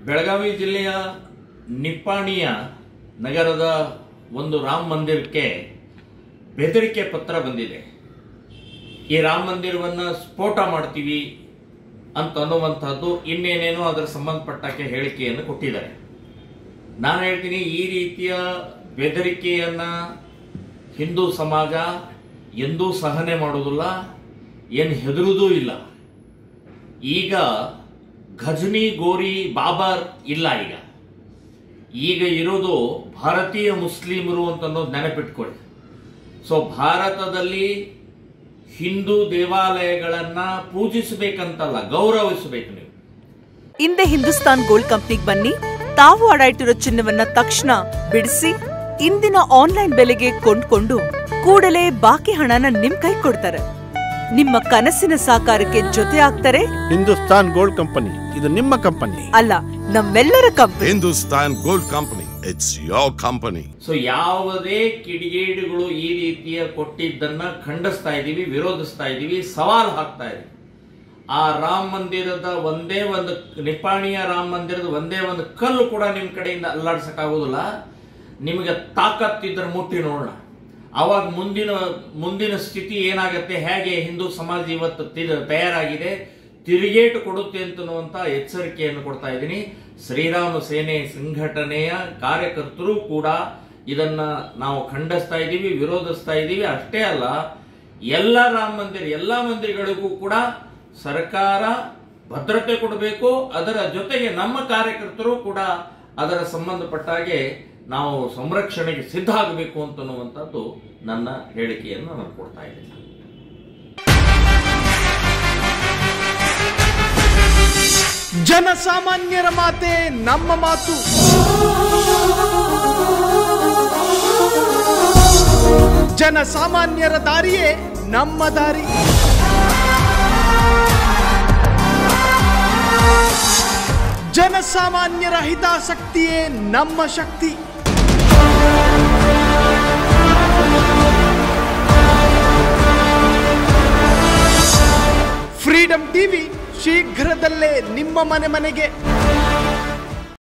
ಬೆಳಗಾವಿ ಜಿಲ್ಲೆಯ ನಿಪ್ಪಾಣಿಯ ನಗರದ ಒಂದು ರಾಮ ಮಂದಿರಕ್ಕೆ ಬೆದರಿಕೆ ಪತ್ರ ಬಂದಿದೆ. ಈ ರಾಮ ಮಂದಿರವನ್ನು ಸ್ಫೋಟ ಮಾಡ್ತೀವಿ ಅಂತ ಅನ್ನುವಂಥದ್ದು ಇನ್ನೇನೇನೋ ಅದರ ಸಂಬಂಧಪಟ್ಟಕ್ಕೆ ಹೇಳಿಕೆಯನ್ನು ಕೊಟ್ಟಿದ್ದಾರೆ. ನಾನು ಹೇಳ್ತೀನಿ, ಈ ರೀತಿಯ ಬೆದರಿಕೆಯನ್ನು ಹಿಂದೂ ಸಮಾಜ ಎಂದೂ ಸಹನೆ ಮಾಡೋದಿಲ್ಲ, ಏನು ಹೆದರುವುದೂ ಇಲ್ಲ. ಈಗ ಘಜ್ನಿ ಗೋರಿ ಬಾಬರ್ ಇಲ್ಲ. ಈಗ ಇರೋದು ಭಾರತೀಯ ಮುಸ್ಲಿಮರು ಅಂತ ಅನ್ನೋದು ನೆನಪಿಟ್ಕೊಳ್ಳಿ. ಸೊ ಭಾರತದಲ್ಲಿ ಹಿಂದೂ ದೇವಾಲಯಗಳನ್ನ ಪೂಜಿಸಬೇಕಂತಲ್ಲ, ಗೌರವಿಸಬೇಕು. ನೀವು ಹಿಂದೆ ಹಿಂದೂಸ್ತಾನ್ ಗೋಲ್ಡ್ ಕಂಪ್ನಿಗೆ ಬನ್ನಿ. ತಾವು ಅಡ ಇಟ್ಟಿರೋ ಚಿನ್ನವನ್ನ ತಕ್ಷಣ ಬಿಡಿಸಿ ಇಂದಿನ ಆನ್ಲೈನ್ ಬೆಲೆಗೆ ಕೊಂಡ್ಕೊಂಡು ಕೂಡಲೇ ಬಾಕಿ ಹಣನ ನಿಮ್ ಕೈ ಕೊಡ್ತಾರೆ. ನಿಮ್ಮ ಕನಸಿನ ಸಾಕಾರಕ್ಕೆ ಜೊತೆ ಆಗ್ತಾರೆ. ಹಿಂದೂಸ್ತಾನ್ ಗೋಲ್ಡ್ ಕಂಪನಿ, ಇದು ನಿಮ್ಮ ಕಂಪನಿ ಅಲ್ಲ, ನಮ್ಮೆಲ್ಲರ company. Hindustan gold company, it's your company. So ಯಾವುದೇ ಕಿಡಿಗೇಡಿಗಳು ಈ ರೀತಿಯ ಕೊಟ್ಟಿದ್ದನ್ನ ಖಂಡಿಸ್ತಾ ಇದೀವಿ, ವಿರೋಧಿಸ್ತಾ ಇದೀವಿ, ಸವಾಲ್ ಹಾಕ್ತಾ ಇದೀವಿ. ಆ ರಾಮ ಮಂದಿರದ ಒಂದೇ ಒಂದು ನಿಪ್ಪಾಣಿಯ ರಾಮ ಮಂದಿರದ ಒಂದೇ ಒಂದು ಕಲ್ಲು ಕೂಡ ನಿಮ್ ಕಡೆಯಿಂದ ಅಲ್ಲಾಡ್ಸಕ್ಕಾಗೋದಿಲ್ಲ. ನಿಮಗೆ ತಾಕತ್ತಿದ್ರೆ ಮುಟ್ಟಿ ನೋಡೋಣ. ಅವಾಗ ಮುಂದಿನ ಸ್ಥಿತಿ ಏನಾಗುತ್ತೆ, ಹೇಗೆ ಹಿಂದೂ ಸಮಾಜ ಇವತ್ತು ತಯಾರಾಗಿದೆ, ತಿರುಗೇಟು ಕೊಡುತ್ತೆ ಅಂತನ್ನುವಂತ ಎಚ್ಚರಿಕೆಯನ್ನು ಕೊಡ್ತಾ ಇದ್ದೀನಿ. ಶ್ರೀರಾಮ ಸೇನೆ ಸಂಘಟನೆಯ ಕಾರ್ಯಕರ್ತರು ಕೂಡ ಇದನ್ನ ನಾವು ಖಂಡಿಸ್ತಾ ಇದ್ದೀವಿ, ವಿರೋಧಿಸ್ತಾ ಇದ್ದೀವಿ. ಅಷ್ಟೇ ಅಲ್ಲ, ಎಲ್ಲ ಮಂದಿರಗಳಿಗೂ ಕೂಡ ಸರ್ಕಾರ ಭದ್ರತೆ ಕೊಡಬೇಕು. ಅದರ ಜೊತೆಗೆ ನಮ್ಮ ಕಾರ್ಯಕರ್ತರು ಕೂಡ ಅದರ ಸಂಬಂಧಪಟ್ಟ ಹಾಗೆ ನಾವು ಸಂರಕ್ಷಣೆಗೆ ಸಿದ್ಧ ಆಗಬೇಕು ಅಂತನ್ನುವಂಥದ್ದು ನನ್ನ ಹೇಳಿಕೆಯನ್ನು ನಾನು ಕೊಡ್ತಾ ಇದ್ದೀನಿ. ಜನಸಾಮಾನ್ಯರ ಮಾತೆ ನಮ್ಮ ಮಾತು. ಜನಸಾಮಾನ್ಯರ ದಾರಿಯೇ ನಮ್ಮ ದಾರಿ. ಜನಸಾಮಾನ್ಯರ ಹಿತಾಸಕ್ತಿಯೇ ನಮ್ಮ ಶಕ್ತಿ. ಫ್ರೀಡಂ ಟಿವಿ ಶೀಘ್ರದಲ್ಲೇ ನಿಮ್ಮ ಮನೆಗೆ.